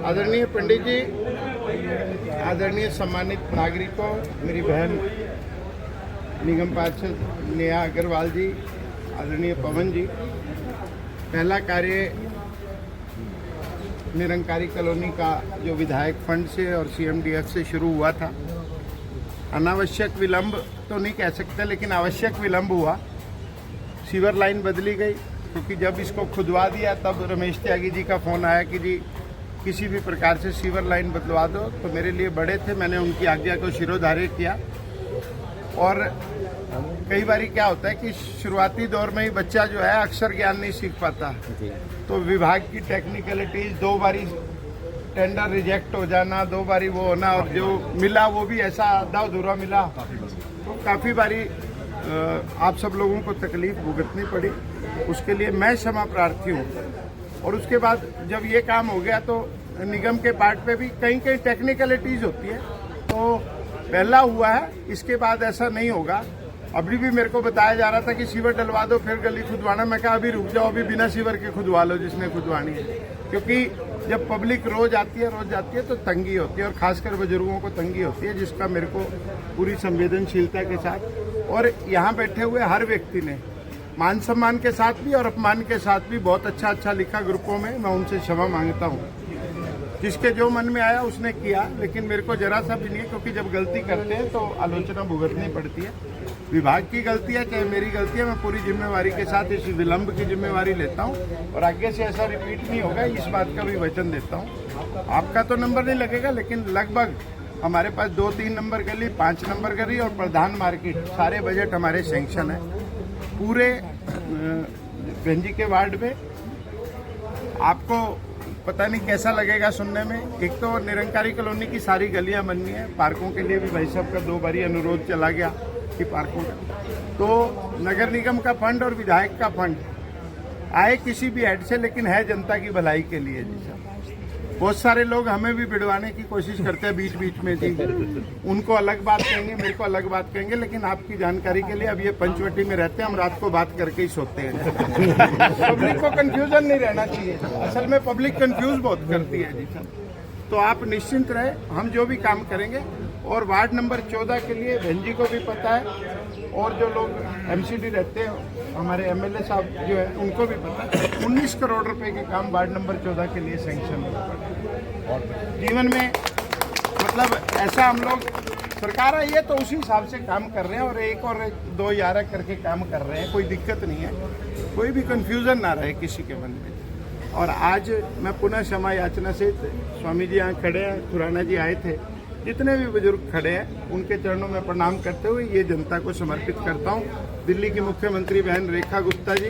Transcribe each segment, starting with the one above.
आदरणीय पंडित जी, आदरणीय सम्मानित नागरिकों, मेरी बहन निगम पार्षद नेहा अग्रवाल जी, आदरणीय पवन जी, पहला कार्य निरंकारी कॉलोनी का जो विधायक फंड से और सीएमडीएफ से शुरू हुआ था, अनावश्यक विलंब तो नहीं कह सकते, लेकिन आवश्यक विलंब हुआ। सीवर लाइन बदली गई क्योंकि जब इसको खुदवा दिया तब रमेश त्यागी जी का फ़ोन आया कि जी किसी भी प्रकार से सीवर लाइन बदलवा दो, तो मेरे लिए बड़े थे, मैंने उनकी आज्ञा को शिरोधार्य किया। और कई बार क्या होता है कि शुरुआती दौर में ही बच्चा जो है अक्षर ज्ञान नहीं सीख पाता, तो विभाग की टेक्निकलिटीज, 2 बारी टेंडर रिजेक्ट हो जाना, 2 बारी वो होना, और जो मिला वो भी ऐसा आधा अधूरा मिला, तो काफ़ी बारी आप सब लोगों को तकलीफ भुगतनी पड़ी। उसके लिए मैं क्षमा प्रार्थी हूँ। और उसके बाद जब ये काम हो गया तो निगम के पार्ट पे भी कहीं कहीं टेक्निकलिटीज होती है, तो पहला हुआ है, इसके बाद ऐसा नहीं होगा। अभी भी मेरे को बताया जा रहा था कि सीवर डलवा दो फिर गली खुदवाना, मैं कहा अभी रुक जाओ, अभी बिना सीवर के खुदवा लो जिसने खुदवानी है, क्योंकि जब पब्लिक रोज आती है तो तंगी होती है, और खासकर बुजुर्गों को तंगी होती है, जिसका मेरे को पूरी संवेदनशीलता के साथ और यहाँ बैठे हुए हर व्यक्ति ने मान सम्मान के साथ भी और अपमान के साथ भी बहुत अच्छा लिखा ग्रुपों में। मैं उनसे क्षमा मांगता हूँ, जिसके जो मन में आया उसने किया, लेकिन मेरे को जरा सा भी नहीं है, क्योंकि जब गलती करते हैं तो आलोचना भुगतनी पड़ती है। विभाग की गलती है चाहे मेरी गलती है, मैं पूरी जिम्मेवारी के साथ इस विलंब की जिम्मेवारी लेता हूँ और आगे से ऐसा रिपीट नहीं होगा, इस बात का भी वचन देता हूँ। आपका तो नंबर नहीं लगेगा, लेकिन लगभग हमारे पास 2-3 नंबर गली, 5 नंबर गली और प्रधान मार्केट, सारे बजट हमारे सैंक्शन है पूरे गंजी के वार्ड में। आपको पता नहीं कैसा लगेगा सुनने में, एक तो निरंकारी कॉलोनी की सारी गलियां बननी है, पार्कों के लिए भी भाई साहब का 2 बारी अनुरोध चला गया कि पार्कों का, तो नगर निगम का फंड और विधायक का फंड आए किसी भी हेड से, लेकिन है जनता की भलाई के लिए जी साहब। बहुत सारे लोग हमें भी बिड़वाने की कोशिश करते हैं बीच बीच में जी, उनको अलग बात कहेंगे, मेरे को अलग बात कहेंगे, लेकिन आपकी जानकारी के लिए अब ये पंचवटी में रहते हैं, हम रात को बात करके ही सोते हैं। पब्लिक को कंफ्यूजन नहीं रहना चाहिए, असल में पब्लिक कंफ्यूज बहुत करती है जी सर। तो आप निश्चिंत रहे, हम जो भी काम करेंगे। और वार्ड नंबर 14 के लिए भंजी को भी पता है, और जो लोग एमसीडी रहते हैं हमारे एमएलए साहब जो है उनको भी पता है, 19 करोड़ रुपए के काम वार्ड नंबर 14 के लिए सैंक्शन हुआ। जीवन में मतलब ऐसा हम लोग, सरकार आई है तो उसी हिसाब से काम कर रहे हैं, और 1 और 2 11 करके काम कर रहे हैं, कोई दिक्कत नहीं है, कोई भी कंफ्यूजन ना रहे किसी के मन में। और आज मैं पुनः क्षमा याचना से, स्वामी जी यहाँ खड़े हैं, खुराना जी आए थे, जितने भी बुजुर्ग खड़े हैं उनके चरणों में प्रणाम करते हुए ये जनता को समर्पित करता हूँ। दिल्ली की मुख्यमंत्री बहन रेखा गुप्ता जी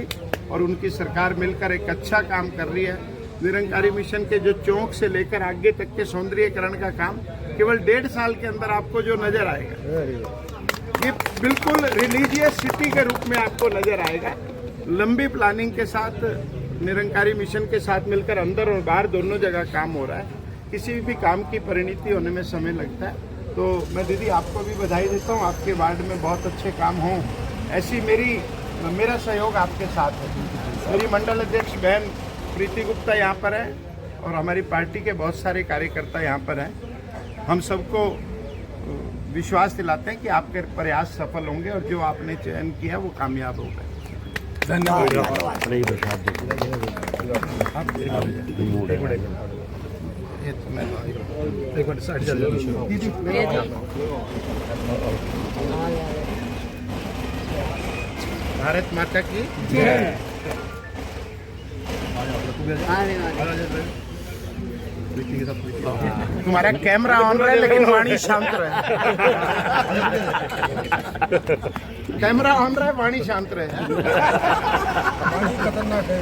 और उनकी सरकार मिलकर एक अच्छा काम कर रही है। निरंकारी मिशन के जो चौक से लेकर आगे तक के सौंदर्यीकरण का काम केवल 1.5 साल के अंदर आपको जो नजर आएगा, ये बिल्कुल रिलीजियस सिटी के रूप में आपको नजर आएगा। लंबी प्लानिंग के साथ निरंकारी मिशन के साथ मिलकर अंदर और बाहर दोनों जगह काम हो रहा है। किसी भी काम की परिणति होने में समय लगता है, तो मैं दीदी आपको भी बधाई देता हूँ, आपके वार्ड में बहुत अच्छे काम हों, ऐसी मेरा सहयोग आपके साथ है। मेरी मंडल अध्यक्ष बहन प्रीति गुप्ता यहाँ पर है, और हमारी पार्टी के बहुत सारे कार्यकर्ता यहाँ पर हैं। हम सबको विश्वास दिलाते हैं कि आपके प्रयास सफल होंगे, और जो आपने चयन किया वो कामयाब होगा। धन्यवाद। भारत माता की जय। तुम्हारा कैमरा ऑन रहा है लेकिन वाणी शांत रहे। कैमरा ऑन रहा है, वाणी शांत रहे। खतरनाक है।